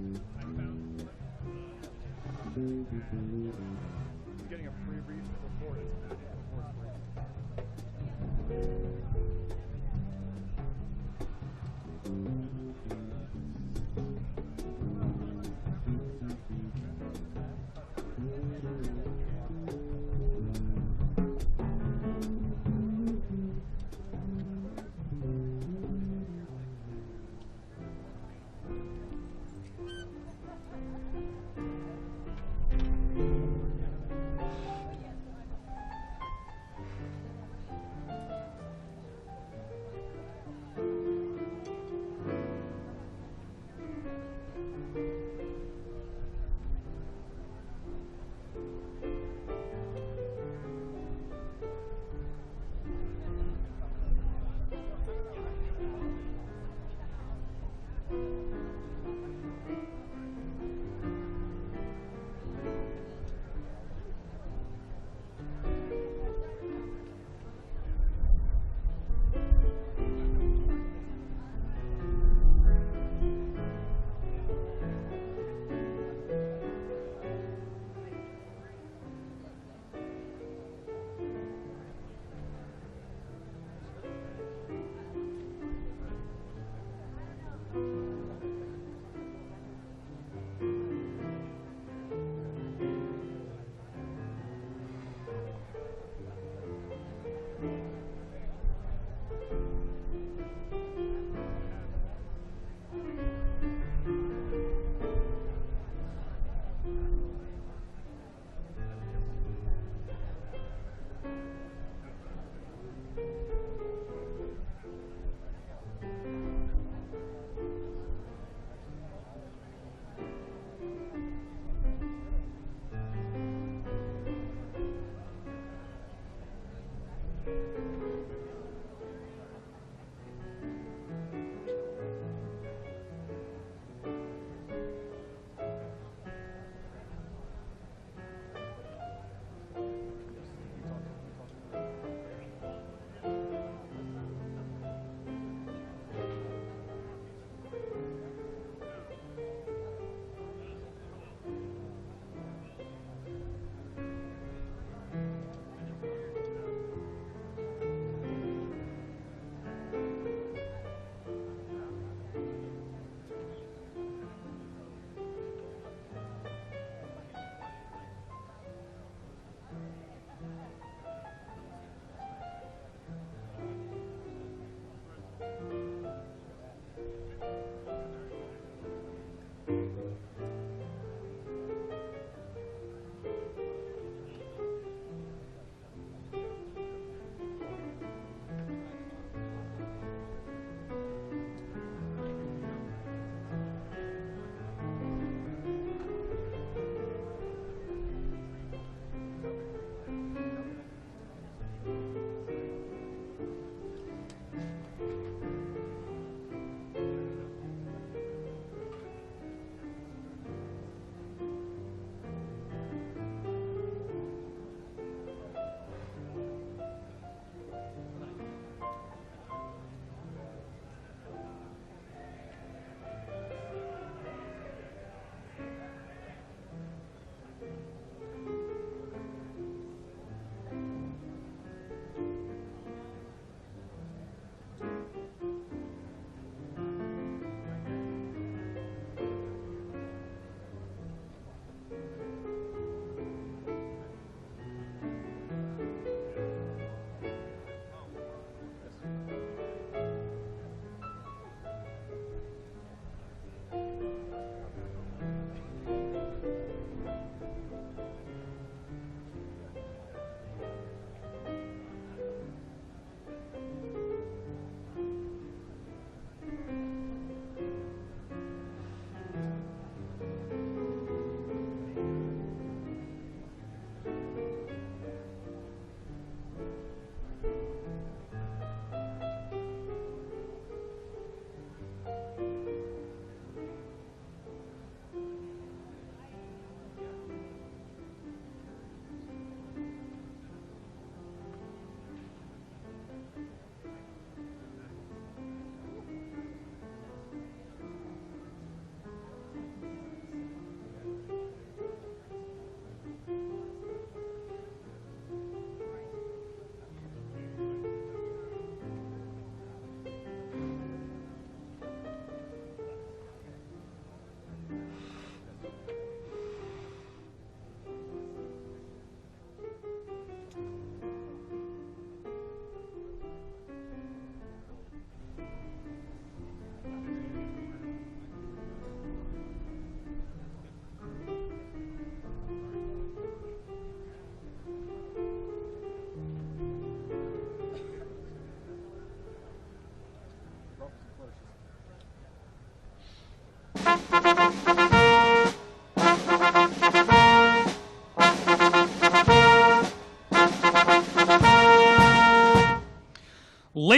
I'm getting a free read before it's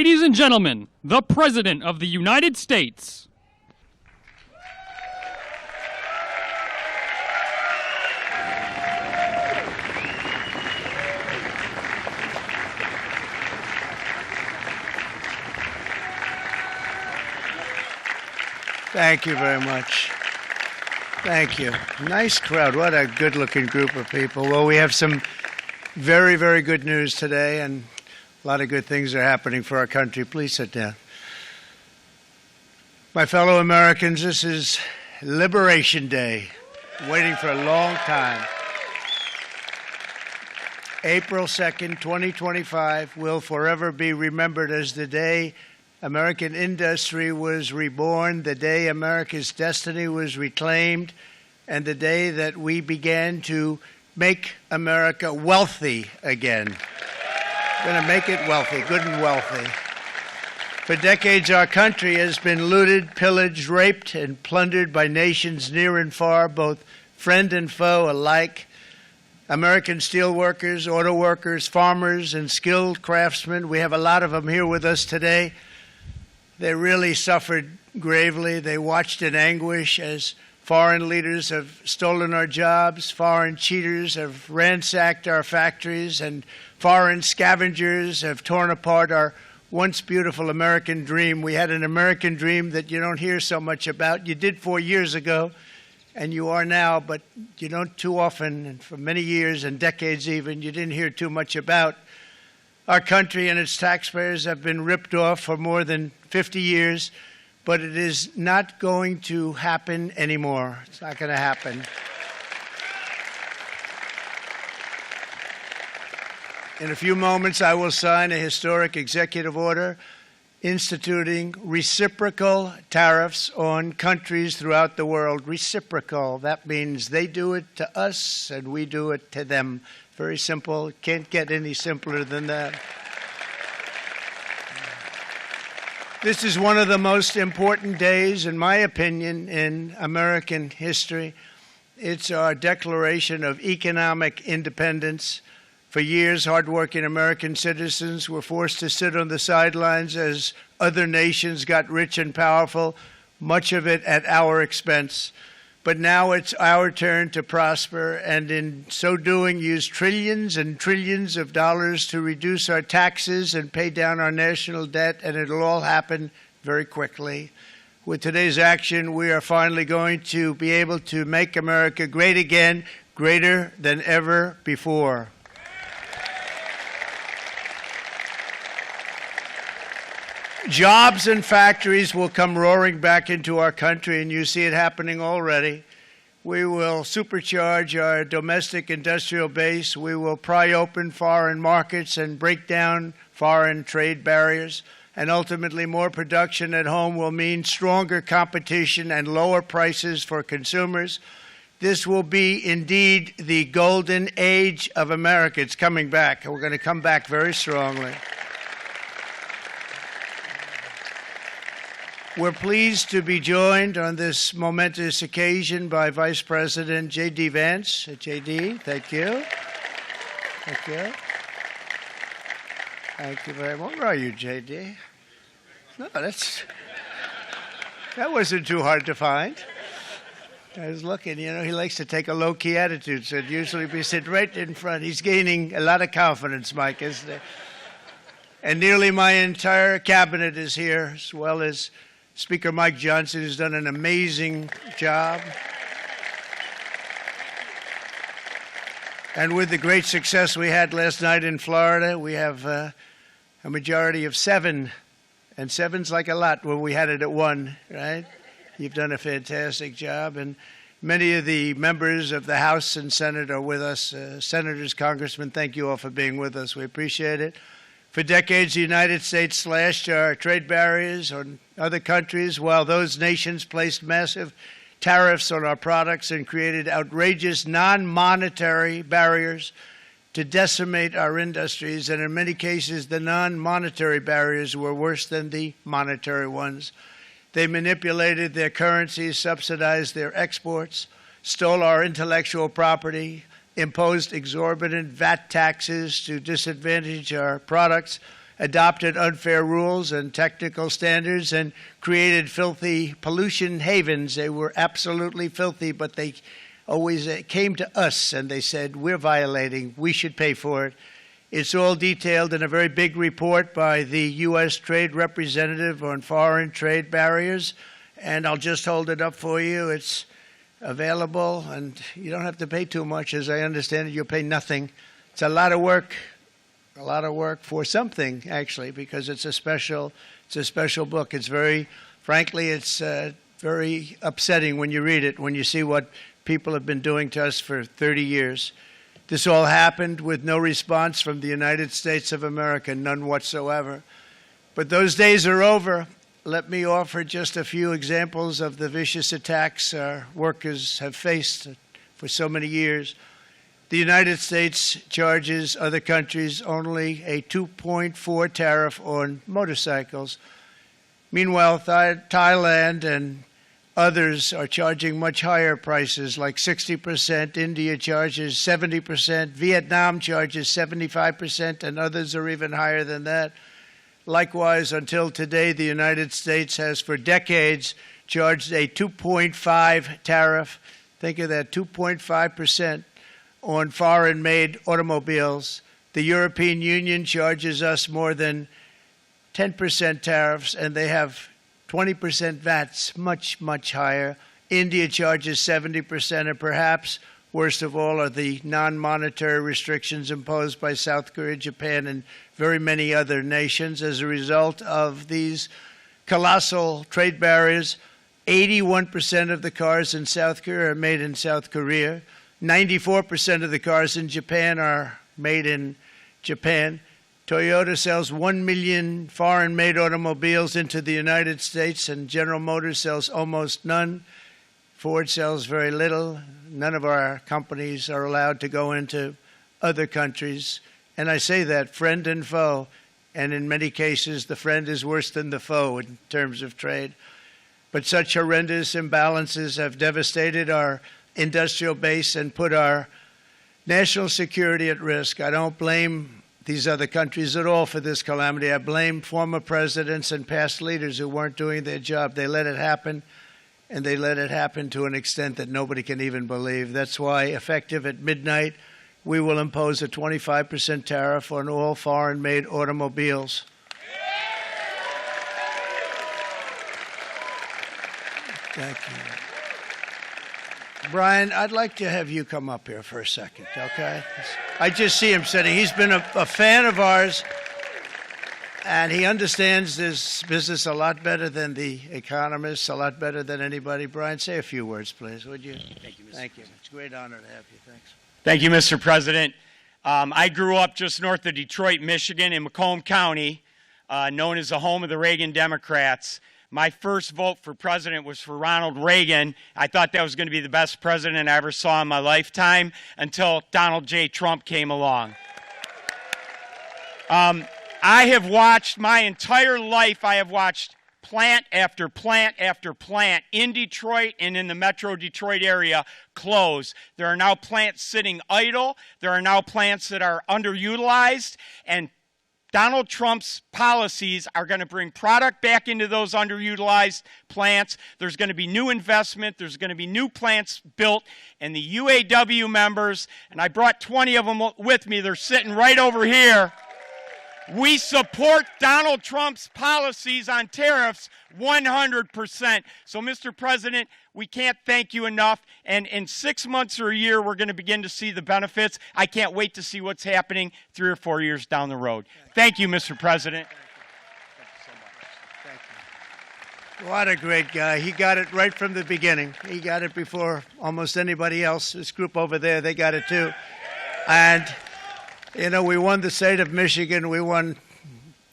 Ladies and gentlemen, the President of the United States. Thank you very much. Thank you. Nice crowd. What a good-looking group of people. Well, we have some very, very good news today, and a lot of good things are happening for our country. Please sit down. My fellow Americans, this is Liberation Day, waiting for a long time. April 2nd, 2025 will forever be remembered as the day American industry was reborn, the day America's destiny was reclaimed, and the day that we began to make America wealthy again. We're going to make it wealthy, good and wealthy. For decades, our country has been looted, pillaged, raped, and plundered by nations near and far, both friend and foe alike. American steel workers, auto workers, farmers, and skilled craftsmen, we have a lot of them here with us today. They really suffered gravely. They watched in anguish as foreign leaders have stolen our jobs, foreign cheaters have ransacked our factories, and foreign scavengers have torn apart our once beautiful American dream. We had an American dream that you don't hear so much about. You did 4 years ago, and you are now, but you don't too often, and for many years and decades even, you didn't hear too much about. Our country and its taxpayers have been ripped off for more than 50 years, but it is not going to happen anymore. It's not going to happen. In a few moments, I will sign a historic executive order instituting reciprocal tariffs on countries throughout the world. Reciprocal, that means they do it to us and we do it to them. Very simple. Can't get any simpler than that. This is one of the most important days, in my opinion, in American history. It's our declaration of economic independence. For years, hardworking American citizens were forced to sit on the sidelines as other nations got rich and powerful, much of it at our expense. But now it's our turn to prosper, and in so doing, use trillions and trillions of dollars to reduce our taxes and pay down our national debt, and it'll all happen very quickly. With today's action, we are finally going to be able to make America great again, greater than ever before. Jobs and factories will come roaring back into our country, and you see it happening already. We will supercharge our domestic industrial base. We will pry open foreign markets and break down foreign trade barriers. And ultimately, more production at home will mean stronger competition and lower prices for consumers. This will be indeed the golden age of America. It's coming back. We're going to come back very strongly. We're pleased to be joined on this momentous occasion by Vice President J.D. Vance. J.D., thank you. Thank you. Thank you very much. Where are you, J.D.? No, that wasn't too hard to find. I was looking, he likes to take a low-key attitude, so it'd usually be sitting right in front. He's gaining a lot of confidence, Mike, isn't he? And nearly my entire cabinet is here, as well as Speaker Mike Johnson, who's done an amazing job. And with the great success we had last night in Florida, we have a majority of 7. And 7's like a lot when we had it at 1, right? You've done a fantastic job. And many of the members of the House and Senate are with us. Senators, Congressmen, thank you all for being with us. We appreciate it. For decades, the United States slashed our trade barriers on other countries, while those nations placed massive tariffs on our products and created outrageous non-monetary barriers to decimate our industries. And in many cases, the non-monetary barriers were worse than the monetary ones. They manipulated their currencies, subsidized their exports, stole our intellectual property, imposed exorbitant VAT taxes to disadvantage our products, adopted unfair rules and technical standards and created filthy pollution havens. They were absolutely filthy, but they always came to us and they said, we're violating, we should pay for it. It's all detailed in a very big report by the U.S. Trade Representative on Foreign Trade Barriers, and I'll just hold it up for you. It's available, and you don't have to pay too much. As I understand it, you'll pay nothing. It's a lot of work for something, actually, because it's a special book. It's very, frankly, it's very upsetting when you read it, when you see what people have been doing to us for 30 years. This all happened with no response from the United States of America, none whatsoever. But those days are over. Let me offer just a few examples of the vicious attacks our workers have faced for so many years. The United States charges other countries only a 2.4 tariff on motorcycles. Meanwhile, Thailand and others are charging much higher prices, like 60%. India charges 70%. Vietnam charges 75%, and others are even higher than that. Likewise, until today, the United States has for decades charged a 2.5 tariff. Think of that, 2.5% on foreign-made automobiles. The European Union charges us more than 10% tariffs, and they have 20% VATs, much, much higher. India charges 70%, and perhaps worst of all are the non-monetary restrictions imposed by South Korea, Japan, and very many other nations. As a result of these colossal trade barriers, 81% of the cars in South Korea are made in South Korea. 94% of the cars in Japan are made in Japan. Toyota sells 1 million foreign-made automobiles into the United States, and General Motors sells almost none. Ford sells very little. None of our companies are allowed to go into other countries. And I say that, friend and foe, and in many cases the friend is worse than the foe in terms of trade. But such horrendous imbalances have devastated our industrial base and put our national security at risk. I don't blame these other countries at all for this calamity. I blame former presidents and past leaders who weren't doing their job. They let it happen, and they let it happen to an extent that nobody can even believe. That's why, effective at midnight, we will impose a 25% tariff on all foreign-made automobiles. Thank you. Brian, I'd like to have you come up here for a second, okay? I just see him sitting. He's been a fan of ours, and he understands this business a lot better than the economists, a lot better than anybody. Brian, say a few words, please, would you? Thank you, Mr. Thank you. President. It's a great honor to have you. Thanks. Thank you, Mr. President. I grew up just north of Detroit, Michigan, in Macomb County, known as the home of the Reagan Democrats. My first vote for president was for Ronald Reagan. I thought that was going to be the best president I ever saw in my lifetime until Donald J. Trump came along. I have watched my entire life, I have watched plant after plant after plant in Detroit and in the metro Detroit area close. There are now plants sitting idle. There are now plants that are underutilized, and Donald Trump's policies are going to bring product back into those underutilized plants. There's going to be new investment. There's going to be new plants built. And the UAW members, and I brought 20 of them with me, they're sitting right over here. We support Donald Trump's policies on tariffs 100%. So, Mr. President, we can't thank you enough. And in 6 months or a year, we're going to begin to see the benefits. I can't wait to see what's happening 3 or 4 years down the road. Thank you, Mr. President. Thank you so much. Thank you. What a great guy. He got it right from the beginning. He got it before almost anybody else. This group over there, they got it too. And you know, we won the state of Michigan. We won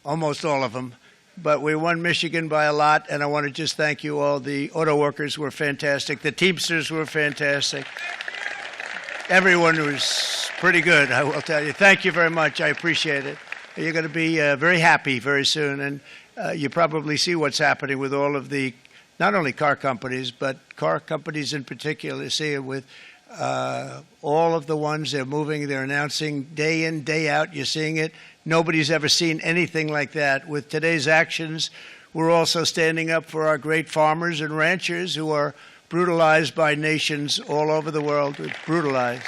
almost all of them, but we won Michigan by a lot, and I want to just thank you all. The auto workers were fantastic. The Teamsters were fantastic. Everyone was pretty good, I will tell you. Thank you very much. I appreciate it. You're going to be very happy very soon, and you probably see what's happening with all of the, not only car companies, but car companies in particular. You see it with All of the ones they're moving, they're announcing day in, day out. You're seeing it. Nobody's ever seen anything like that. With today's actions, we're also standing up for our great farmers and ranchers who are brutalized by nations all over the world. Brutalized.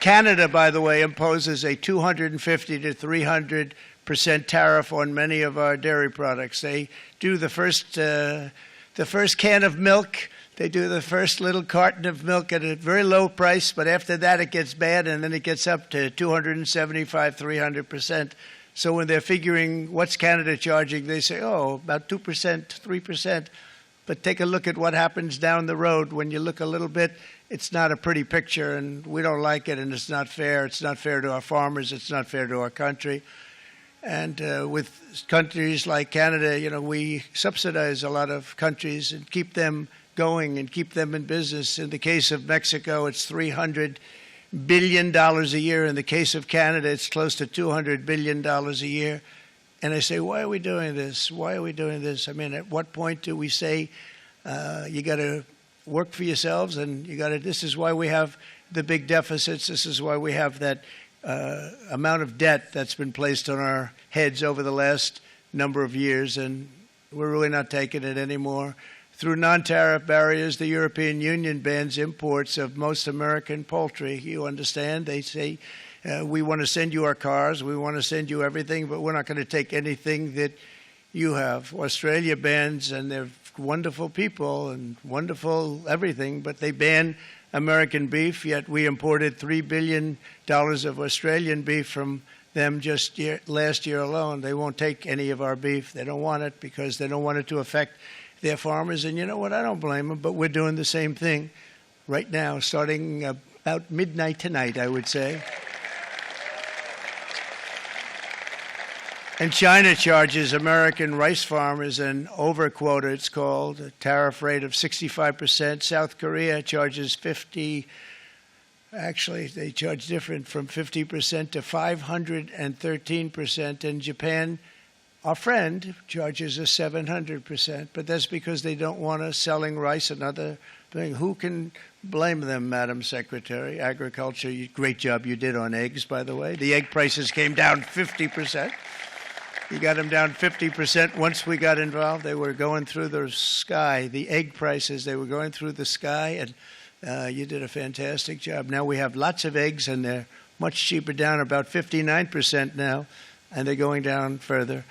Canada, by the way, imposes a 250 to 300% tariff on many of our dairy products. They do the first can of milk. They do the first little carton of milk at a very low price, but after that it gets bad, and then it gets up to 275, 300%. So when they're figuring what's Canada charging, they say, oh, about 2%, 3%. But take a look at what happens down the road. When you look a little bit, it's not a pretty picture, and we don't like it, and it's not fair. It's not fair to our farmers. It's not fair to our country. And with countries like Canada, you know, we subsidize a lot of countries and keep them going and keep them in business. In the case of Mexico, it's $300 billion a year. In the case of Canada, it's close to $200 billion a year. And I say, why are we doing this? Why are we doing this? I mean, at what point do we say you got to work for yourselves, and you got to? This is why we have the big deficits. This is why we have that amount of debt that's been placed on our heads over the last number of years, and we're really not taking it anymore. Through non-tariff barriers, the European Union bans imports of most American poultry. You understand? They say, we want to send you our cars, we want to send you everything, but we're not going to take anything that you have. Australia bans, and they're wonderful people and wonderful everything, but they ban American beef, yet we imported $3 billion of Australian beef from them just last year alone. They won't take any of our beef. They don't want it because they don't want it to affect their farmers. And you know what? I don't blame them, but we're doing the same thing right now, starting about midnight tonight, I would say. And China charges American rice farmers an overquota, it's called, a tariff rate of 65%. South Korea charges 50%. Actually, they charge different, from 50% to 513%. And Japan, our friend, charges us 700%. But that's because they don't want us selling rice and other things. Who can blame them, Madam Secretary? Agriculture, great job you did on eggs, by the way. The egg prices came down 50%. You got them down 50% once we got involved. They were going through the sky. The egg prices, they were going through the sky, and you did a fantastic job. Now we have lots of eggs, and they're much cheaper, down about 59% now, and they're going down further.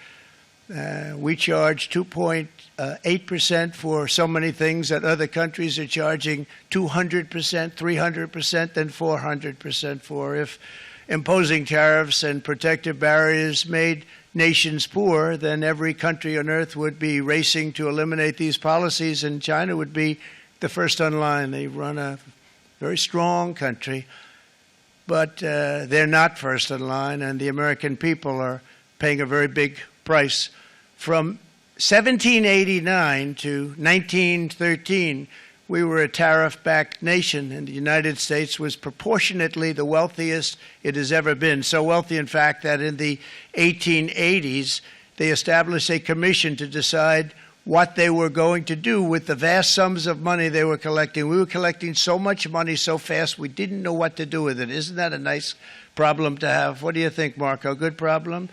We charge 2.8% for so many things that other countries are charging 200%, 300%, and 400% for. If imposing tariffs and protective barriers made nations poor, then every country on earth would be racing to eliminate these policies, and China would be the first on line. They run a very strong country, but they're not first in line, and the American people are paying a very big price. From 1789 to 1913, we were a tariff-backed nation, and the United States was proportionately the wealthiest it has ever been. So wealthy, in fact, that in the 1880s, they established a commission to decide what they were going to do with the vast sums of money they were collecting. We were collecting so much money so fast, we didn't know what to do with it. Isn't that a nice problem to have? What do you think, Marco? Good problem?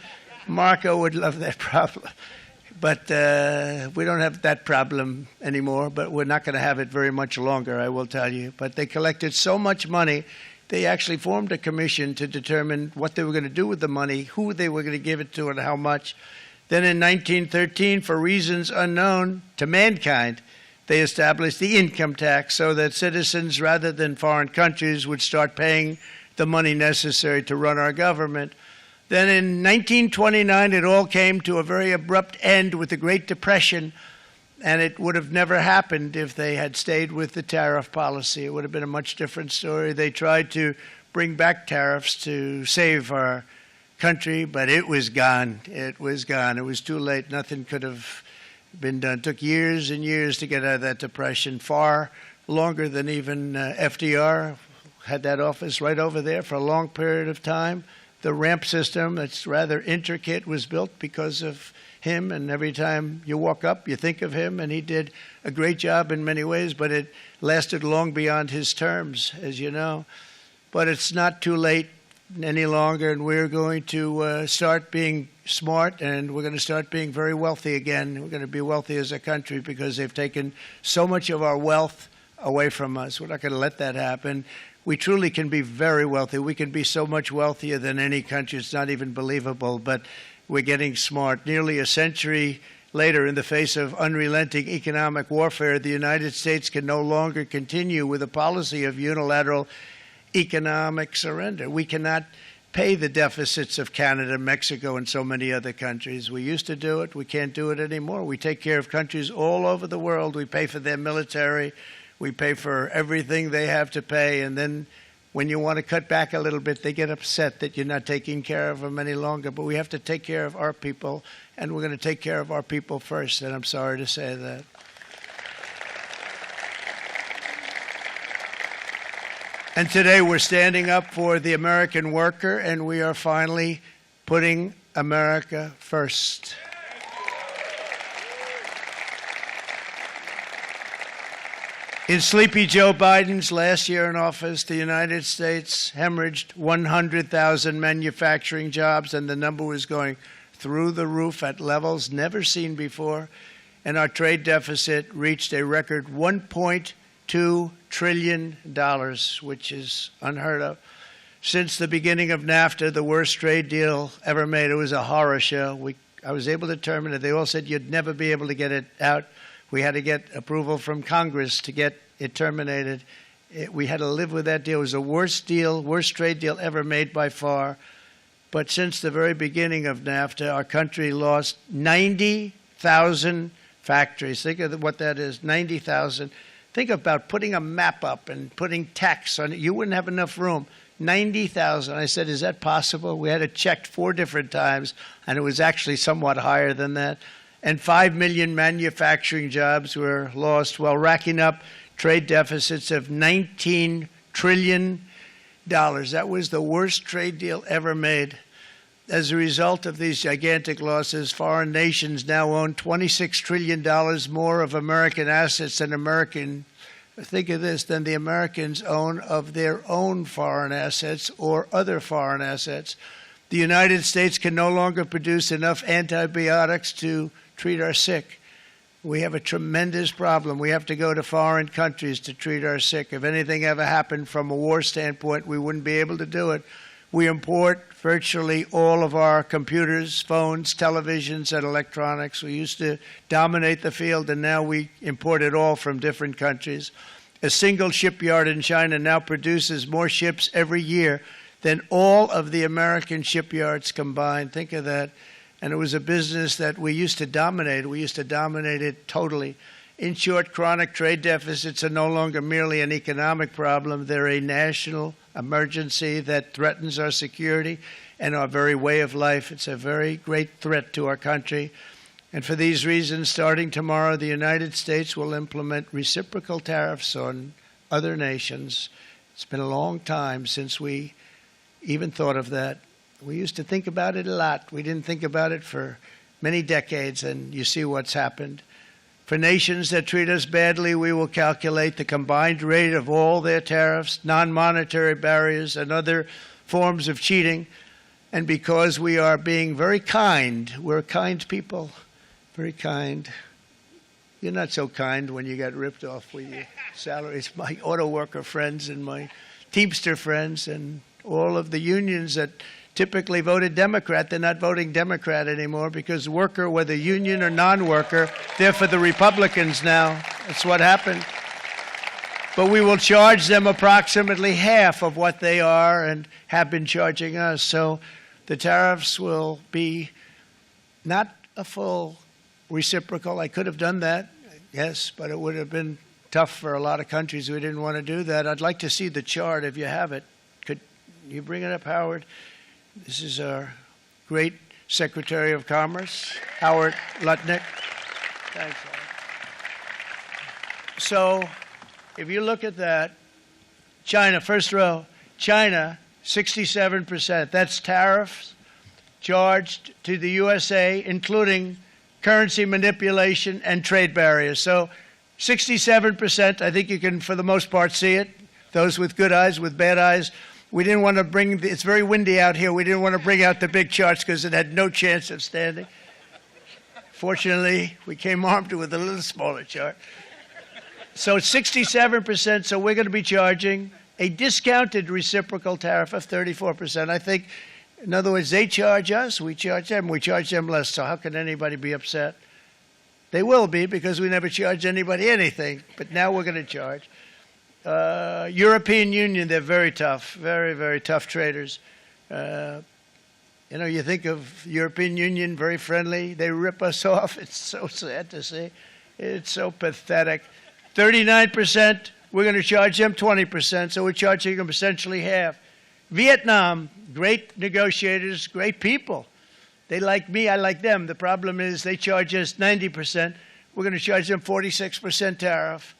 Marco would love that problem. But we don't have that problem anymore, but we're not going to have it very much longer, I will tell you. But they collected so much money, they actually formed a commission to determine what they were going to do with the money, who they were going to give it to, and how much. Then in 1913, for reasons unknown to mankind, they established the income tax so that citizens, rather than foreign countries, would start paying the money necessary to run our government. Then in 1929, it all came to a very abrupt end with the Great Depression, and it would have never happened if they had stayed with the tariff policy. It would have been a much different story. They tried to bring back tariffs to save our country, but it was gone. It was gone. It was too late. Nothing could have been done. It took years and years to get out of that depression, far longer than even FDR had that office right over there for a long period of time. The ramp system, that's rather intricate, was built because of him, and every time you walk up, you think of him, and he did a great job in many ways, but it lasted long beyond his terms, as you know. But it's not too late any longer, and we're going to start being smart, and we're going to start being very wealthy again. We're going to be wealthy as a country because they've taken so much of our wealth away from us. We're not going to let that happen. We truly can be very wealthy. We can be so much wealthier than any country. It's not even believable, but we're getting smart. Nearly a century later, in the face of unrelenting economic warfare, the United States can no longer continue with a policy of unilateral economic surrender. We cannot pay the deficits of Canada, Mexico, and so many other countries. We used to do it. We can't do it anymore. We take care of countries all over the world. We pay for their military. We pay for everything they have to pay. And then when you want to cut back a little bit, they get upset that you're not taking care of them any longer. But we have to take care of our people, and we're going to take care of our people first. And I'm sorry to say that. And today we're standing up for the American worker, and we are finally putting America first. In sleepy Joe Biden's last year in office, the United States hemorrhaged 100,000 manufacturing jobs, and the number was going through the roof at levels never seen before. And our trade deficit reached a record $1.2 trillion, which is unheard of. Since the beginning of NAFTA, the worst trade deal ever made, it was a horror show. I was able to terminate it. They all said you'd never be able to get it out. We had to get approval from Congress to get it terminated. We had to live with that deal. It was the worst trade deal ever made by far. But since the very beginning of NAFTA, our country lost 90,000 factories. Think of what that is, 90,000. Think about putting a map up and putting tax on it. You wouldn't have enough room. 90,000. I said, is that possible? We had it checked 4 different times, and it was actually somewhat higher than that. And 5 million manufacturing jobs were lost while racking up trade deficits of $19 trillion. That was the worst trade deal ever made. As a result of these gigantic losses, foreign nations now own $26 trillion more of American assets than the Americans own of their own foreign assets or other foreign assets. The United States can no longer produce enough antibiotics to treat our sick. We have a tremendous problem. We have to go to foreign countries to treat our sick. If anything ever happened from a war standpoint, we wouldn't be able to do it. We import virtually all of our computers, phones, televisions, and electronics. We used to dominate the field, and now we import it all from different countries. A single shipyard in China now produces more ships every year than all of the American shipyards combined. Think of that. And it was a business that we used to dominate. We used to dominate it totally. In short, chronic trade deficits are no longer merely an economic problem. They're a national emergency that threatens our security and our very way of life. It's a very great threat to our country. And for these reasons, starting tomorrow, the United States will implement reciprocal tariffs on other nations. It's been a long time since we even thought of that. We used to think about it a lot. We didn't think about it for many decades, and you see what's happened. For nations that treat us badly, we will calculate the combined rate of all their tariffs, non-monetary barriers, and other forms of cheating. And because we are being very kind, we're kind people, very kind. You're not so kind when you got ripped off with your salaries. My auto worker friends and my Teamster friends and all of the unions that typically voted Democrat, they're not voting Democrat anymore because worker, whether union or non-worker, they're for the Republicans now. That's what happened. But we will charge them approximately half of what they are and have been charging us. So the tariffs will be not a full reciprocal. I could have done that, yes, but it would have been tough for a lot of countries who didn't want to do that. I'd like to see the chart if you have it. Could you bring it up, Howard? This is our great Secretary of Commerce, Howard Lutnick. Thanks, Howard. So if you look at that, China, first row, China, 67%. That's tariffs charged to the USA, including currency manipulation, and trade barriers. So 67%, I think you can, for the most part, see it. Those with good eyes, with bad eyes. We didn't want to bring, it's very windy out here. We didn't want to bring out the big charts because it had no chance of standing. Fortunately, we came armed with a little smaller chart. So 67%, so we're going to be charging a discounted reciprocal tariff of 34%. I think, in other words, they charge us, we charge them less. So how can anybody be upset? They will be, because we never charge anybody anything, but now we're going to charge. European Union, they're very tough, very, very tough traders. You know, you think of European Union, very friendly. They rip us off. It's so sad to see. It's so pathetic. 39%, we're going to charge them 20%, so we're charging them essentially half. Vietnam, great negotiators, great people. They like me, I like them. The problem is they charge us 90%. We're going to charge them 46% tariff.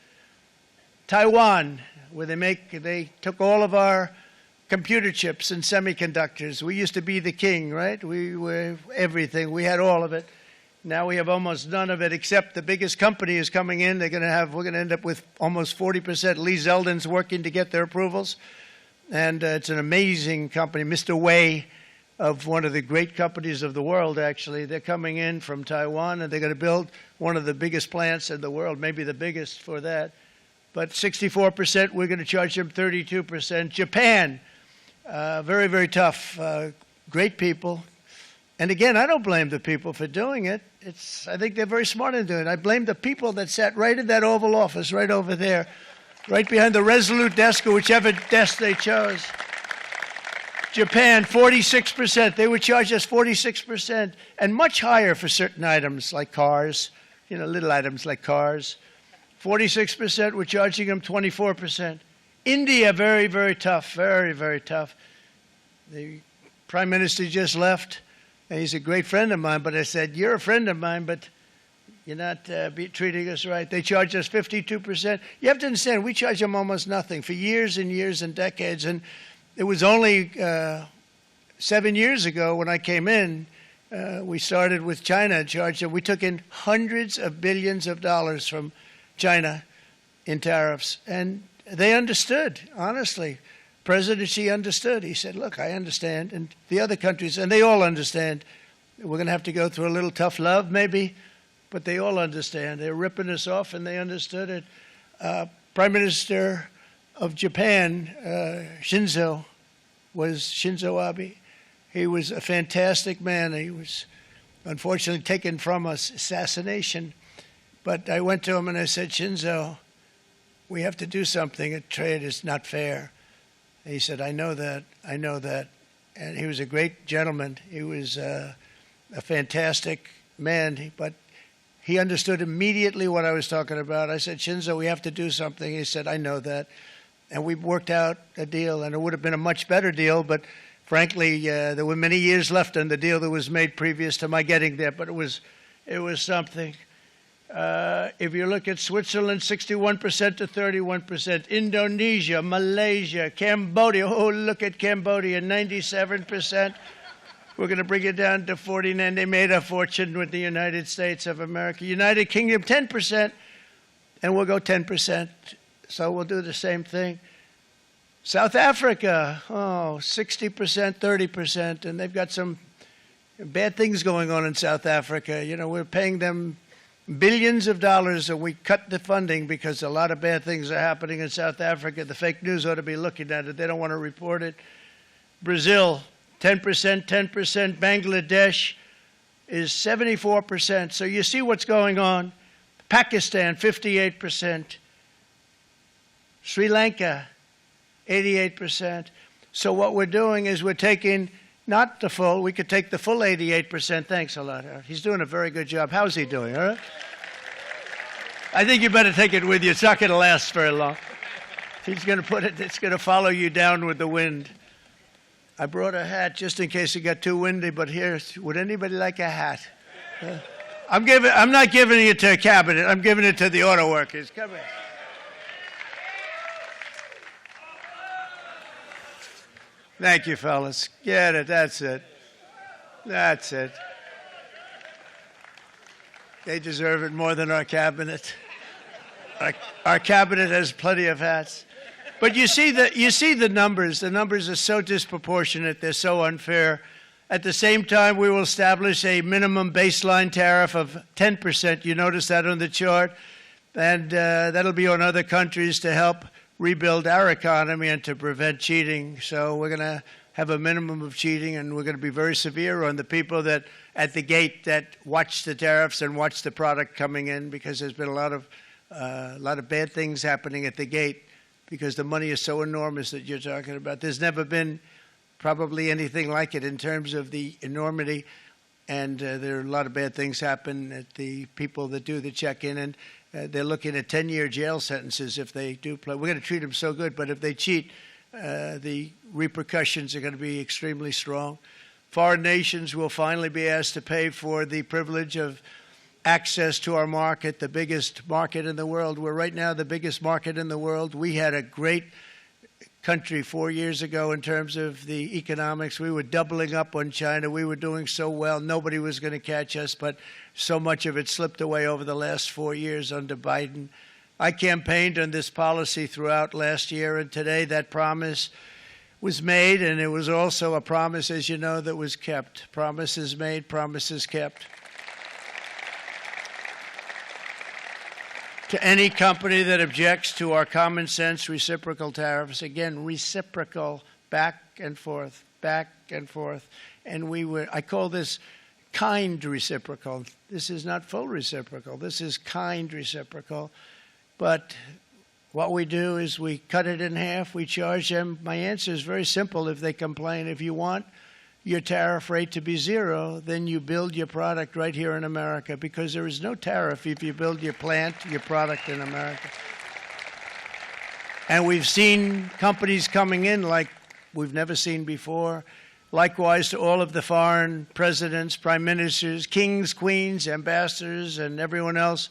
Taiwan, where they took all of our computer chips and semiconductors. We used to be the king, right? We were everything. We had all of it. Now we have almost none of it, except the biggest company is coming in. We're going to end up with almost 40%. Lee Zeldin's working to get their approvals. And it's an amazing company. Mr. Wei, of one of the great companies of the world, actually. They're coming in from Taiwan, and they're going to build one of the biggest plants in the world, maybe the biggest for that. But 64%, we're going to charge them 32%. Japan, very, very tough, great people. And again, I don't blame the people for doing it. I think they're very smart in doing it. I blame the people that sat right in that Oval Office, right over there, right behind the Resolute desk or whichever desk they chose. Japan, 46%. They would charge us 46%, and much higher for certain items like cars, you know, little items like cars. 46%, we're charging them 24%. India, very, very tough, very, very tough. The Prime Minister just left. And he's a great friend of mine, but I said, you're a friend of mine, but you're not treating us right. They charge us 52%. You have to understand, we charge them almost nothing for years and years and decades. And it was only 7 years ago when I came in, we started with China and charged them. We took in hundreds of billions of dollars from China in tariffs. And they understood, honestly. President Xi understood. He said, look, I understand. And the other countries, and they all understand. We're going to have to go through a little tough love, maybe, but they all understand. They're ripping us off, and they understood it. Prime Minister of Japan, Shinzo Abe. He was a fantastic man. He was unfortunately taken from us, assassination. But I went to him and I said, Shinzo, we have to do something. A trade is not fair. He said, I know that, I know that. And he was a great gentleman. He was a fantastic man, but he understood immediately what I was talking about. I said, Shinzo, we have to do something. He said, I know that. And we worked out a deal, and it would have been a much better deal, but frankly, there were many years left on the deal that was made previous to my getting there, but it was something. If you look at Switzerland, 61% to 31%. Indonesia, Malaysia, Cambodia. Oh, look at Cambodia, 97%. We're going to bring it down to 49. They made a fortune with the United States of America. United Kingdom, 10%, and we'll go 10%. So we'll do the same thing. South Africa, 60%, 30%, and they've got some bad things going on in South Africa. You know, we're paying them billions of dollars, and we cut the funding because a lot of bad things are happening in South Africa. The fake news ought to be looking at it. They don't want to report it. Brazil, 10%, 10%. Bangladesh is 74%. So you see what's going on. Pakistan, 58%. Sri Lanka, 88%. So what we're doing is we're taking not the full, we could take the full 88%. Thanks a lot, Harold. He's doing a very good job. How's he doing, all right? I think you better take it with you. It's not going to last very long. He's going to put it, it's going to follow you down with the wind. I brought a hat just in case it got too windy, but here, would anybody like a hat? I'm not giving it to a cabinet. I'm giving it to the auto workers. Come here. Thank you, fellas. Get it. That's it. That's it. They deserve it more than our cabinet. Our cabinet has plenty of hats. But you see the numbers. The numbers are so disproportionate. They're so unfair. At the same time, we will establish a minimum baseline tariff of 10%. You notice that on the chart? And that'll be on other countries to help rebuild our economy and to prevent cheating. So we're going to have a minimum of cheating, and we're going to be very severe on the people that at the gate that watch the tariffs and watch the product coming in, because there's been a lot of bad things happening at the gate because the money is so enormous that you're talking about. There's never been probably anything like it in terms of the enormity, and there are a lot of bad things happen at the people that do the check-in, and they're looking at 10-year jail sentences if they do play. We're going to treat them so good, but if they cheat, the repercussions are going to be extremely strong. Foreign nations will finally be asked to pay for the privilege of access to our market, the biggest market in the world. We're right now the biggest market in the world. We had a great country 4 years ago in terms of the economics. We were doubling up on China. We were doing so well. Nobody was going to catch us, but so much of it slipped away over the last 4 years under Biden. I campaigned on this policy throughout last year, and today that promise was made, and it was also a promise, as you know, that was kept. Promises made, promises kept. To any company that objects to our common sense reciprocal tariffs, again, reciprocal, back and forth, back and forth. And I call this kind reciprocal. This is not full reciprocal. This is kind reciprocal. But what we do is we cut it in half. We charge them. My answer is very simple if they complain. If you want your tariff rate to be zero, then you build your product right here in America, because there is no tariff if you build your plant, your product in America. And we've seen companies coming in like we've never seen before. Likewise to all of the foreign presidents, prime ministers, kings, queens, ambassadors, and everyone else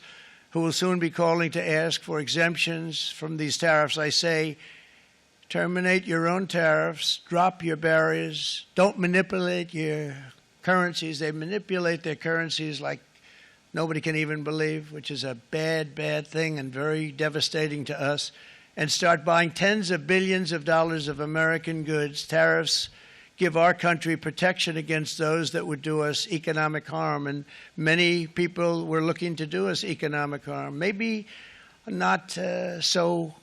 who will soon be calling to ask for exemptions from these tariffs. I say, terminate your own tariffs, drop your barriers, don't manipulate your currencies. They manipulate their currencies like nobody can even believe, which is a bad, bad thing and very devastating to us, and start buying tens of billions of dollars of American goods. Tariffs give our country protection against those that would do us economic harm, and many people were looking to do us economic harm. Maybe not so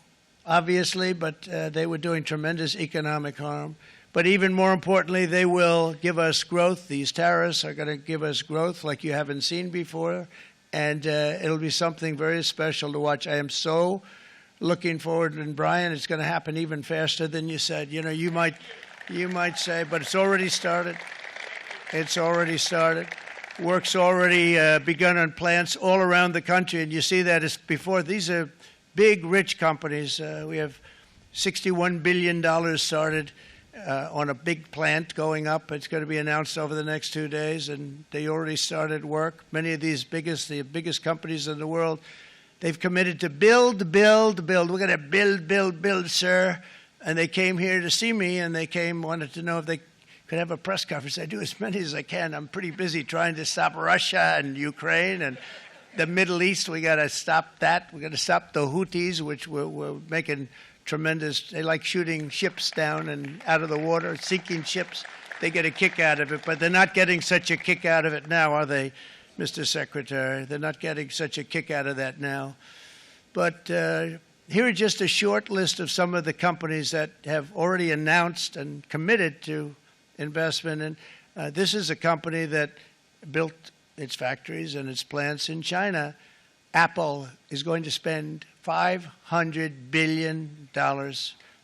obviously, but they were doing tremendous economic harm. But even more importantly, they will give us growth. These tariffs are going to give us growth like you haven't seen before, and it'll be something very special to watch. I am so looking forward, and Brian, it's going to happen even faster than you said. You know, you might say, but it's already started. It's already started. Work's already begun on plants all around the country, and you see that as before. These are big, rich companies. We have $61 billion started on a big plant going up. It's going to be announced over the next 2 days, and they already started work. Many of these the biggest companies in the world, they've committed to build, build, build. We're going to build, build, build, sir. And they came here to see me, and they wanted to know if they could have a press conference. I do as many as I can. I'm pretty busy trying to stop Russia and Ukraine and the Middle East. We got to stop that. We got to stop the Houthis, which we're making tremendous. They like shooting ships down and out of the water, sinking ships. They get a kick out of it, but they're not getting such a kick out of it now, are they, Mr. Secretary? They're not getting such a kick out of that now. But here are just a short list of some of the companies that have already announced and committed to investment. And this is a company that built its factories and its plants in China. Apple is going to spend $500 billion.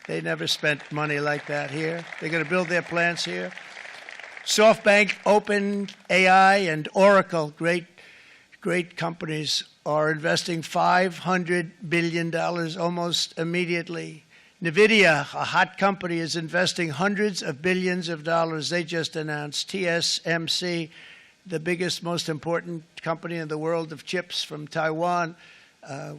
They never spent money like that here. They're going to build their plants here. SoftBank, OpenAI, and Oracle, great companies, are investing $500 billion almost immediately. NVIDIA, a hot company, is investing hundreds of billions of dollars. They just announced. TSMC, the biggest, most important company in the world of chips from Taiwan,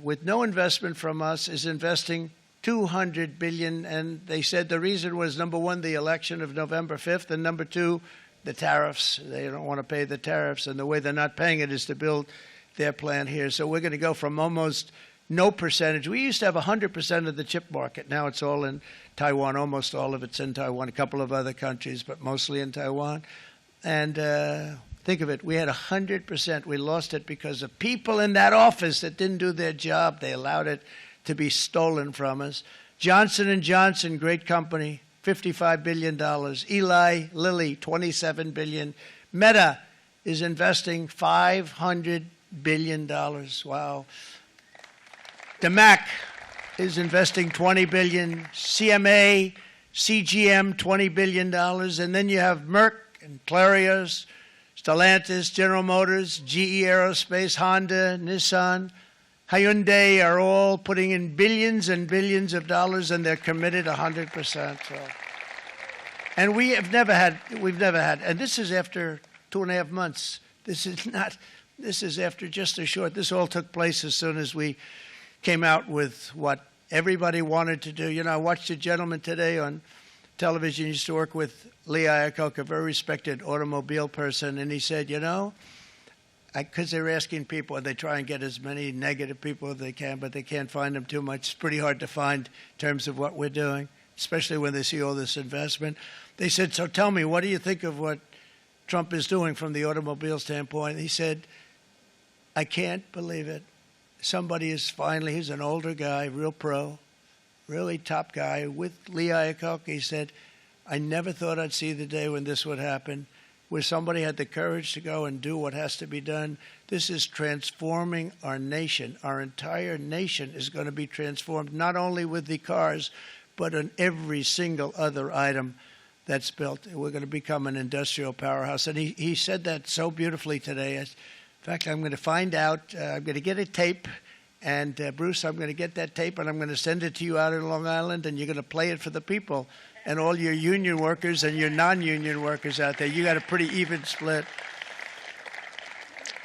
with no investment from us, is investing $200 billion. And they said the reason was, number one, the election of November 5th, and number two, the tariffs. They don't want to pay the tariffs, and the way they're not paying it is to build their plant here. So we're going to go from almost no percentage. We used to have 100% of the chip market. Now it's all in Taiwan. Almost all of it's in Taiwan, a couple of other countries, but mostly in Taiwan. And think of it, we had 100%. We lost it because of people in that office that didn't do their job. They allowed it to be stolen from us. Johnson & Johnson, great company, $55 billion. Eli Lilly, $27 billion. Meta is investing $500 billion. Wow. DeMac is investing $20 billion. CMA, CGM, $20 billion. And then you have Merck and Clarios, Stellantis, General Motors, GE Aerospace, Honda, Nissan, Hyundai are all putting in billions and billions of dollars, and they're committed 100%. So. And we've never had, and this is after 2.5 months. This is after just a short, this all took place as soon as we came out with what everybody wanted to do. You know, I watched a gentleman today on television, used to work with Lee Iacocca, a very respected automobile person, and he said, you know, because they were asking people, they try and get as many negative people as they can, but they can't find them too much. It's pretty hard to find in terms of what we're doing, especially when they see all this investment. They said, so tell me, what do you think of what Trump is doing from the automobile standpoint? He said, I can't believe it. Somebody is finally, he's an older guy, real pro, really top guy, with Lee Iacocca. He said, I never thought I'd see the day when this would happen, where somebody had the courage to go and do what has to be done. This is transforming our nation. Our entire nation is going to be transformed, not only with the cars, but on every single other item that's built. We're going to become an industrial powerhouse. And he said that so beautifully today. In fact, I'm going to find out, I'm going to get a tape, and Bruce, I'm going to get that tape, and I'm going to send it to you out in Long Island, and you're going to play it for the people. And all your union workers and your non-union workers out there, you got a pretty even split.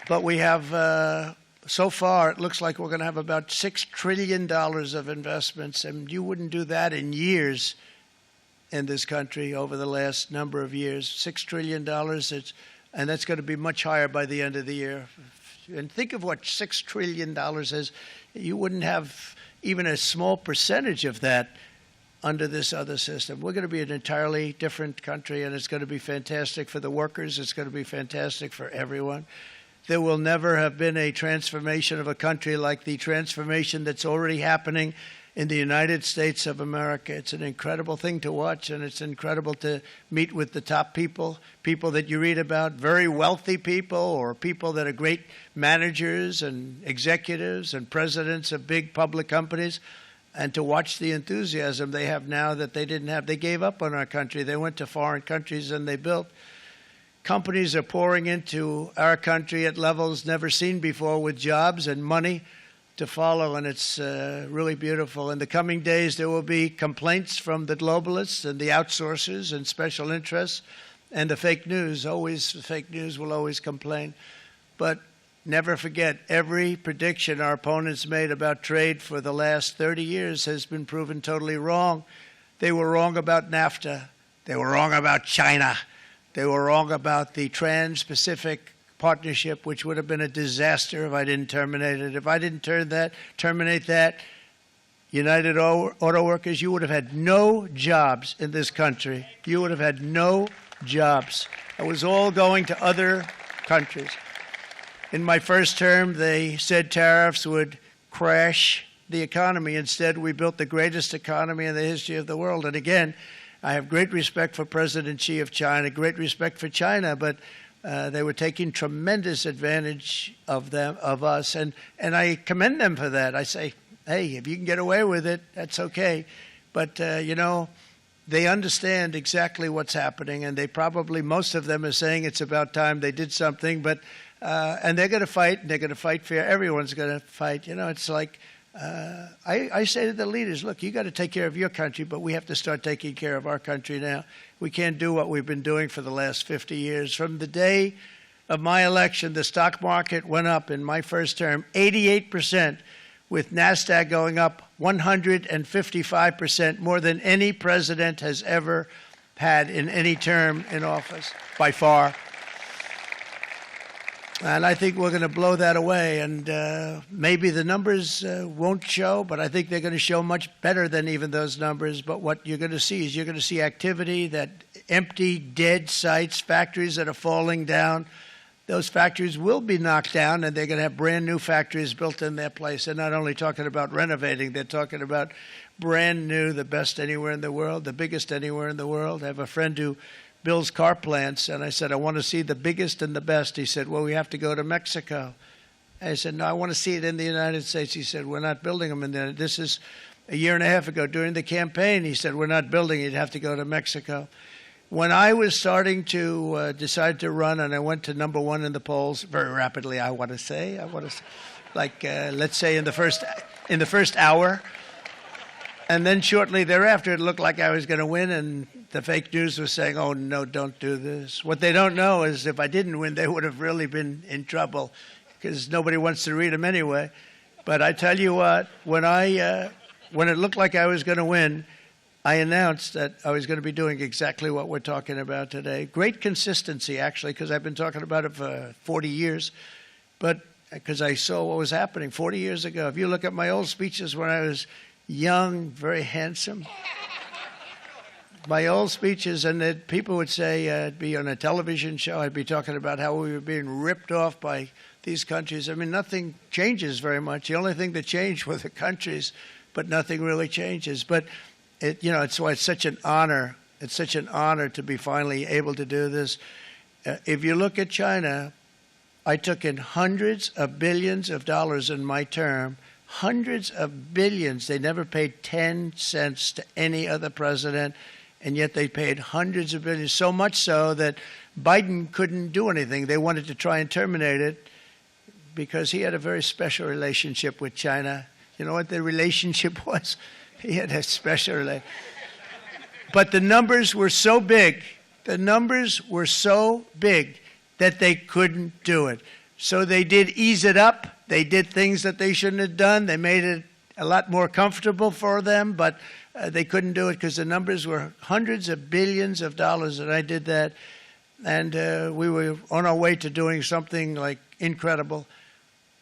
But we have, so far, it looks like we're going to have about $6 trillion of investments, and you wouldn't do that in years in this country over the last number of years. $6 trillion, and that's going to be much higher by the end of the year. And think of what $6 trillion is. You wouldn't have even a small percentage of that under this other system. We're going to be an entirely different country, and it's going to be fantastic for the workers. It's going to be fantastic for everyone. There will never have been a transformation of a country like the transformation that's already happening in the United States of America. It's an incredible thing to watch, and it's incredible to meet with the top people, people that you read about, very wealthy people, or people that are great managers and executives and presidents of big public companies, and to watch the enthusiasm they have now that they didn't have. They gave up on our country. They went to foreign countries and they built. Companies are pouring into our country at levels never seen before, with jobs and money to follow, and it's really beautiful. In the coming days, there will be complaints from the globalists and the outsourcers and special interests and the fake news. Always, the fake news will always complain. But never forget, every prediction our opponents made about trade for the last 30 years has been proven totally wrong. They were wrong about NAFTA. They were wrong about China. They were wrong about the Trans-Pacific Partnership, which would have been a disaster if I didn't terminate it. If I didn't terminate that, United Auto Workers, you would have had no jobs in this country. You would have had no jobs. It was all going to other countries. In my first term, they said tariffs would crash the economy. Instead, we built the greatest economy in the history of the world. And again, I have great respect for President Xi of China, great respect for China, but they were taking tremendous advantage of us, and I commend them for that. I say, hey, if you can get away with it, that's okay. But, you know, they understand exactly what's happening, and they probably, most of them are saying it's about time they did something, but and they're going to fight, and they're going to fight fair. Everyone's going to fight. You know, it's like, I say to the leaders, look, you got to take care of your country, but we have to start taking care of our country now. We can't do what we've been doing for the last 50 years. From the day of my election, the stock market went up in my first term 88%, with NASDAQ going up 155%, more than any president has ever had in any term in office, by far. And I think we're going to blow that away. And maybe the numbers won't show, but I think they're going to show much better than even those numbers. But what you're going to see is you're going to see activity, that empty, dead sites, factories that are falling down. Those factories will be knocked down, and they're going to have brand new factories built in their place. They're not only talking about renovating, they're talking about brand new, the best anywhere in the world, the biggest anywhere in the world. I have a friend who builds car plants, and I said, I want to see the biggest and the best. He said, well, we have to go to Mexico. I said, no, I want to see it in the United States. He said, we're not building them in there. This is a year and a half ago during the campaign. He said, we're not building it. You'd have to go to Mexico. When I was starting to decide to run, and I went to number one in the polls very rapidly, I want to say, like let's say in the first hour, and then shortly thereafter, it looked like I was going to win, and the fake news was saying, "Oh no, don't do this." What they don't know is if I didn't win, they would have really been in trouble, because nobody wants to read them anyway. But I tell you what, when it looked like I was going to win, I announced that I was going to be doing exactly what we're talking about today. Great consistency, actually, because I've been talking about it for 40 years, but because I saw what was happening 40 years ago. If you look at my old speeches when I was young, very handsome, my old speeches, and that people would say I'd be on a television show, I'd be talking about how we were being ripped off by these countries. I mean, nothing changes very much. The only thing that changed were the countries, but nothing really changes. But it's why it's such an honor. It's such an honor to be finally able to do this. If you look at China, I took in hundreds of billions of dollars in my term, hundreds of billions. They never paid 10 cents to any other president, and yet they paid hundreds of billions, so much so that Biden couldn't do anything. They wanted to try and terminate it because he had a very special relationship with China. You know what the relationship was? He had a special relationship. But the numbers were so big, that they couldn't do it. So they did ease it up. They did things that they shouldn't have done. They made it a lot more comfortable for them, but they couldn't do it because the numbers were hundreds of billions of dollars, and I did that. And we were on our way to doing something like incredible.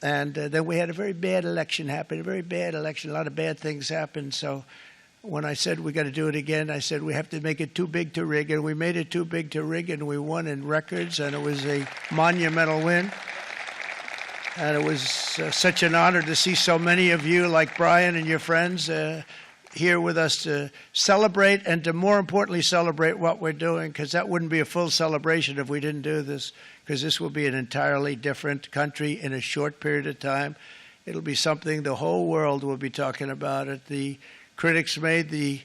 And then we had a very bad election happen, a lot of bad things happened. So when I said we got to do it again, I said we have to make it too big to rig. And we made it too big to rig, and we won in records, and it was a monumental win. And it was such an honor to see so many of you, like Brian and your friends, here with us to celebrate, and to more importantly celebrate what we're doing, because that wouldn't be a full celebration if we didn't do this, because this will be an entirely different country in a short period of time. It'll be something the whole world will be talking about it. The critics made the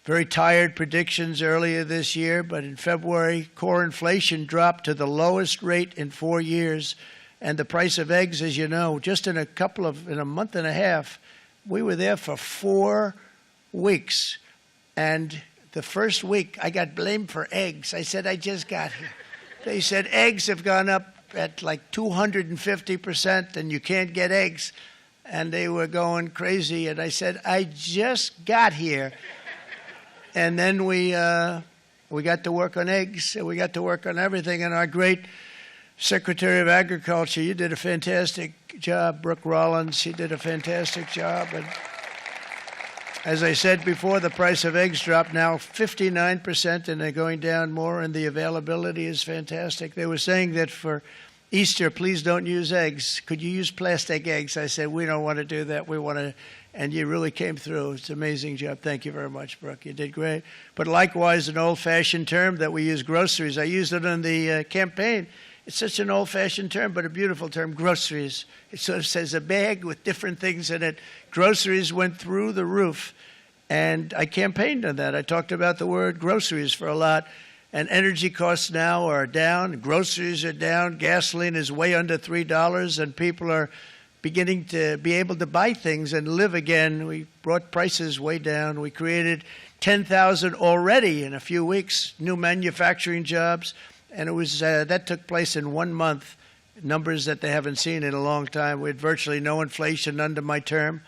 very tired predictions earlier this year, but in February, core inflation dropped to the lowest rate in 4 years, and the price of eggs, as you know, just in a month and a half, we were there for 4 weeks. And the first week, I got blamed for eggs. I said, I just got here. They said eggs have gone up at like 250%, and you can't get eggs. And they were going crazy. And I said, I just got here. And then we got to work on eggs, and we got to work on everything. And our great Secretary of Agriculture, you did a fantastic job. Brooke Rollins, she did a fantastic job. And as I said before, the price of eggs dropped now 59%, and they're going down more, and the availability is fantastic. They were saying that for Easter, please don't use eggs. Could you use plastic eggs? I said, we don't want to do that. We want to, and you really came through. It's an amazing job. Thank you very much, Brooke. You did great. But likewise, an old-fashioned term that we use, groceries. I used it in the campaign. It's such an old-fashioned term, but a beautiful term, groceries. It sort of says a bag with different things in it. Groceries went through the roof, and I campaigned on that. I talked about the word groceries for a lot, and energy costs now are down. Groceries are down. Gasoline is way under $3, and people are beginning to be able to buy things and live again. We brought prices way down. We created 10,000 already in a few weeks, new manufacturing jobs. And it was that took place in 1 month, numbers that they haven't seen in a long time. We had virtually no inflation under my term.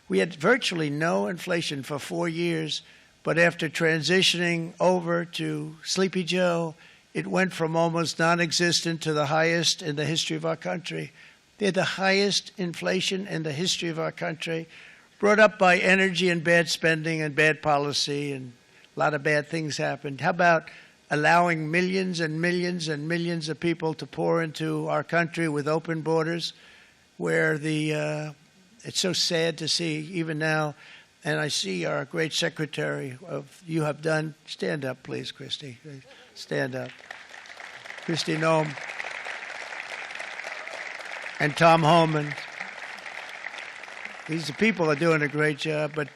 We had virtually no inflation for 4 years. But after transitioning over to Sleepy Joe It went from almost non-existent to the highest in the history of our country. They had the highest inflation in the history of our country, brought up by energy and bad spending and bad policy, and a lot of bad things happened. How about allowing millions and millions and millions of people to pour into our country with open borders, where it's so sad to see even now. And I see our great secretary you have done. Stand up, please, Christy. Stand up. Christy Noem. And Tom Homan. These people are doing a great job, but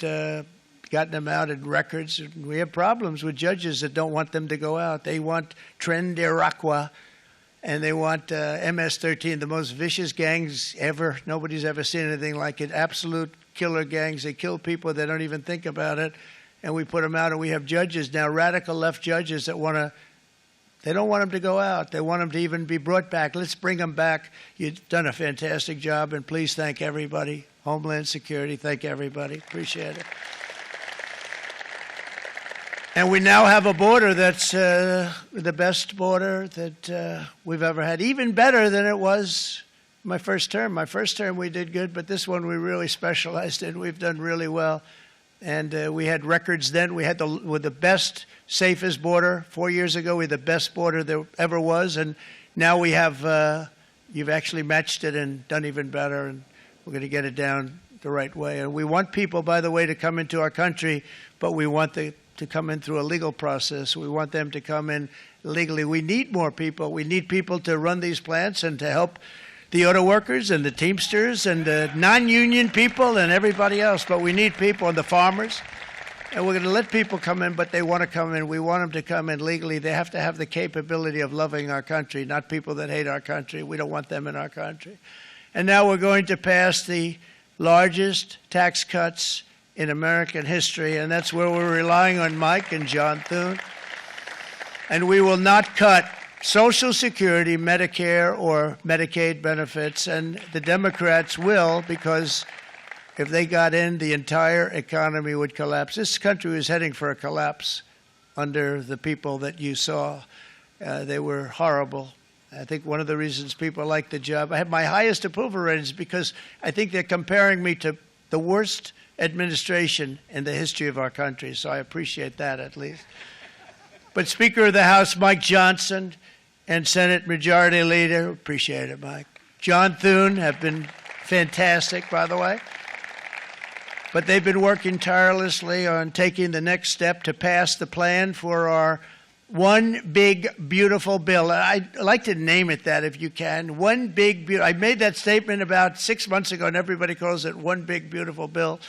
gotten them out in records. We have problems with judges that don't want them to go out. They want Tren de Aragua, and they want MS-13, the most vicious gangs ever. Nobody's ever seen anything like it. Absolute killer gangs. They kill people. They don't even think about it. And we put them out, and we have judges now, radical left judges that they don't want them to go out. They want them to even be brought back. Let's bring them back. You've done a fantastic job, and please thank everybody. Homeland Security, thank everybody. Appreciate it. And we now have a border that's the best border that we've ever had, even better than it was my first term. My first term we did good, but this one we really specialized in. We've done really well. And we had records then. We had the best, safest border. 4 years ago, we had the best border there ever was. And now we have, you've actually matched it and done even better. And we're going to get it down the right way. And we want people, by the way, to come into our country, but we want to come in through a legal process. We want them to come in legally. We need more people. We need people to run these plants and to help the auto workers and the Teamsters and the non-union people and everybody else. But we need people and the farmers. And we're going to let people come in, but they want to come in. We want them to come in legally. They have to have the capability of loving our country, not people that hate our country. We don't want them in our country. And now we're going to pass the largest tax cuts in American history, and that's where we're relying on Mike and John Thune. And we will not cut Social Security, Medicare, or Medicaid benefits, and the Democrats will, because if they got in, the entire economy would collapse. This country was heading for a collapse under the people that you saw. They were horrible. I think one of the reasons people like the job, I have my highest approval ratings because I think they're comparing me to the worst administration in the history of our country, so I appreciate that at least. But Speaker of the House Mike Johnson and Senate Majority Leader, appreciate it, Mike. John Thune have been fantastic, by the way. But they've been working tirelessly on taking the next step to pass the plan for our one big, beautiful bill. I'd like to name it that if you can. One big, beautiful. I made that statement about 6 months ago, and everybody calls it one big, beautiful bill.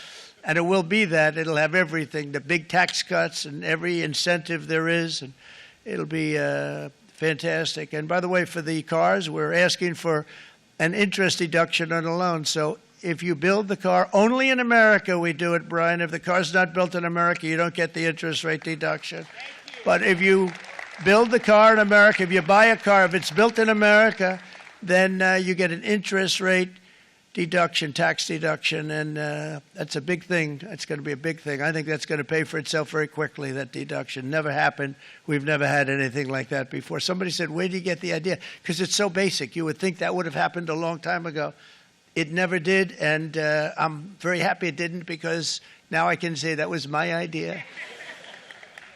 And it will be that. It'll have everything, the big tax cuts and every incentive there is. And it'll be fantastic. And by the way, for the cars, we're asking for an interest deduction on a loan. So if you build the car, only in America we do it, Brian. If the car's not built in America, you don't get the interest rate deduction. But if you build the car in America, if you buy a car, if it's built in America, then you get an interest rate deduction, tax deduction, and that's a big thing. It's going to be a big thing. I think that's going to pay for itself very quickly, that deduction. Never happened. We've never had anything like that before. Somebody said, where do you get the idea? Because it's so basic. You would think that would have happened a long time ago. It never did, and I'm very happy it didn't because now I can say that was my idea.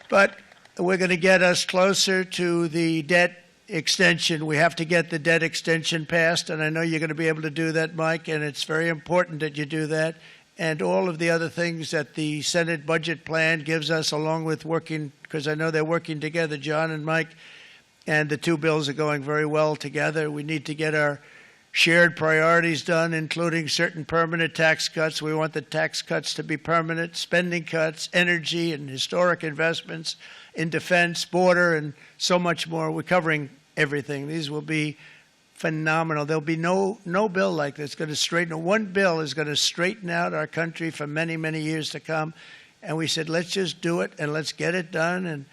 But we're going to get us closer to the debt extension. We have to get the debt extension passed, and I know you're going to be able to do that, Mike, and it's very important that you do that. And all of the other things that the Senate budget plan gives us, along with working, because I know they're working together, John and Mike, and the two bills are going very well together. We need to get our shared priorities done, including certain permanent tax cuts. We want the tax cuts to be permanent, spending cuts, energy and historic investments in defense, border, and so much more. We're covering everything. These will be phenomenal. There'll be no bill like this going to straighten. One bill is going to straighten out our country for many, many years to come. And we said, let's just do it and let's get it done. And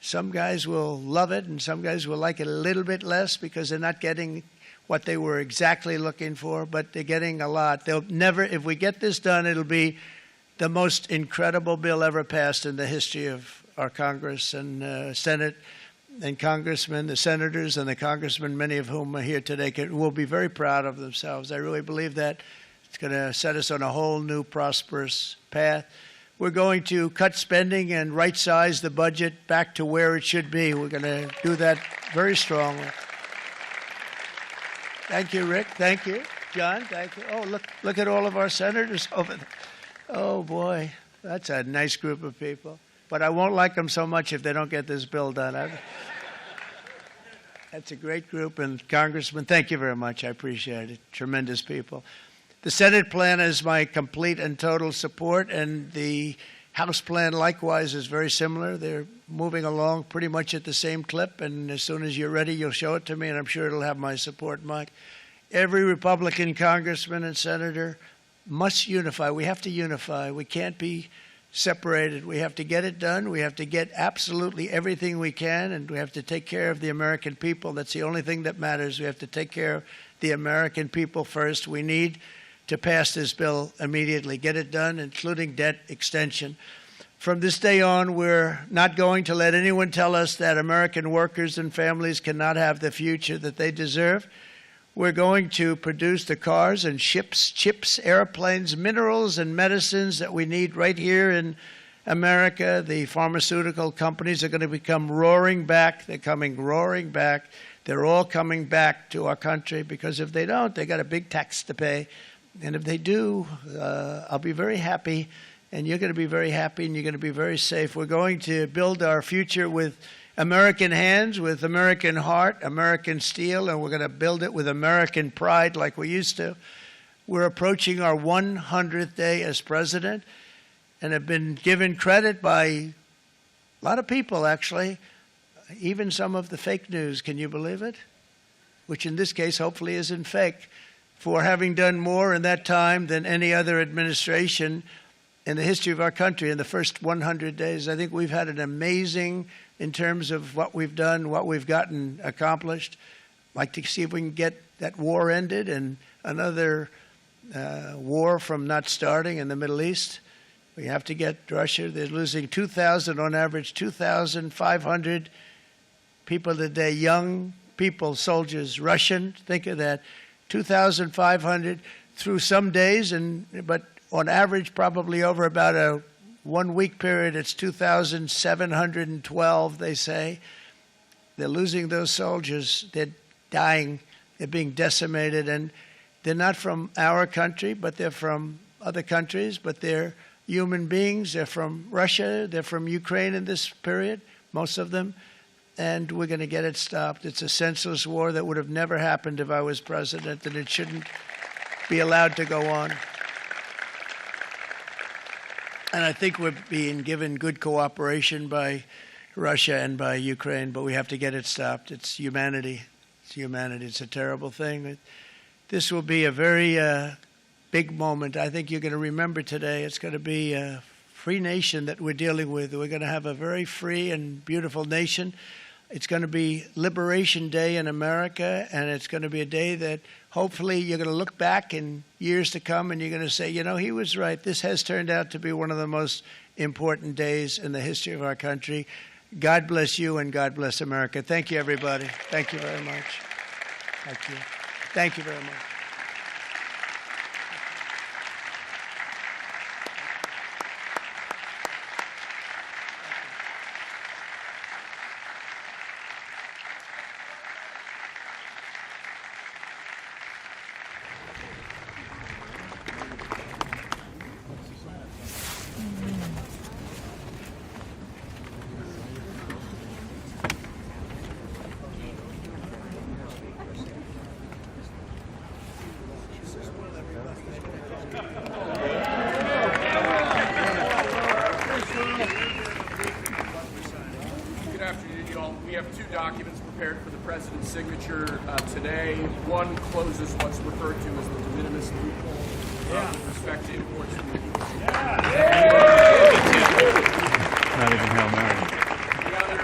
some guys will love it and some guys will like it a little bit less because they're not getting what they were exactly looking for, but they're getting a lot. They'll never, if we get this done, it'll be the most incredible bill ever passed in the history of our Congress and Senate. and congressmen, the senators and the congressmen, many of whom are here today, will be very proud of themselves. I really believe that. It's going to set us on a whole new prosperous path. We're going to cut spending and right-size the budget back to where it should be. We're going to do that very strongly. Thank you, Rick. Thank you. John, thank you. Oh, look at all of our senators over there. Oh, boy, that's a nice group of people. But I won't like them so much if they don't get this bill done. That's a great group. And Congressman, thank you very much. I appreciate it. Tremendous people. The Senate plan is my complete and total support, and the House plan likewise is very similar. They're moving along pretty much at the same clip, and as soon as you're ready, you'll show it to me, and I'm sure it'll have my support, Mike. Every Republican congressman and senator must unify. We have to unify. We can't be separated. We have to get it done. We have to get absolutely everything we can, and we have to take care of the American people. That's the only thing that matters. We have to take care of the American people first. We need to pass this bill immediately, get it done, including debt extension. From this day on, we're not going to let anyone tell us that American workers and families cannot have the future that they deserve. We're going to produce the cars and ships, chips, airplanes, minerals, and medicines that we need right here in America. The pharmaceutical companies are going to come roaring back. They're coming roaring back. They're all coming back to our country because if they don't, they got a big tax to pay. And if they do, I'll be very happy, and you're going to be very happy, and you're going to be very safe. We're going to build our future with American hands, with American heart, American steel, and we're going to build it with American pride like we used to. We're approaching our 100th day as president and have been given credit by a lot of people, actually, even some of the fake news. Can you believe it? Which in this case hopefully isn't fake, for having done more in that time than any other administration in the history of our country in the first 100 days. I think we've had an amazing, in terms of what we've done, what we've gotten accomplished. I'd like to see if we can get that war ended and another war from not starting in the Middle East. We have to get Russia. They're losing 2,000 on average, 2,500 people a day, young people, soldiers, Russian. Think of that. 2,500 through some days, but on average, probably over about a 1 week period, it's 2,712, they say. They're losing those soldiers. They're dying. They're being decimated. And they're not from our country, but they're from other countries. But they're human beings. They're from Russia. They're from Ukraine in this period, most of them. And we're going to get it stopped. It's a senseless war that would have never happened if I was president, and it shouldn't be allowed to go on. And I think we're being given good cooperation by Russia and by Ukraine, but we have to get it stopped. It's humanity. It's humanity. It's a terrible thing. This will be a very big moment. I think you're going to remember today. It's going to be a free nation that we're dealing with. We're going to have a very free and beautiful nation. It's going to be Liberation Day in America, and it's going to be a day that hopefully you're going to look back in years to come and you're going to say, you know, he was right. This has turned out to be one of the most important days in the history of our country. God bless you and God bless America. Thank you, everybody. Thank you very much. Thank you. Thank you very much. We have two documents prepared for the president's signature today. One closes what's referred to as the de minimis loophole with respect to imports from the Not even Hail Mary. The other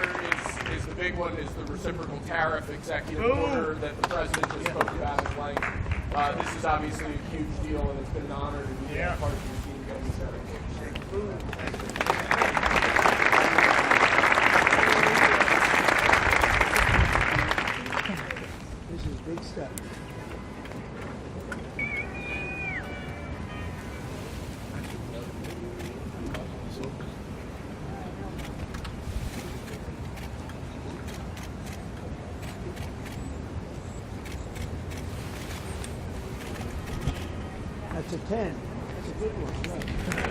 is the big one, is the reciprocal tariff executive order that the president just spoke about at length. This is obviously a huge deal, and it's been an honor to be part of your team getting this done. 10. That's a good one. Right.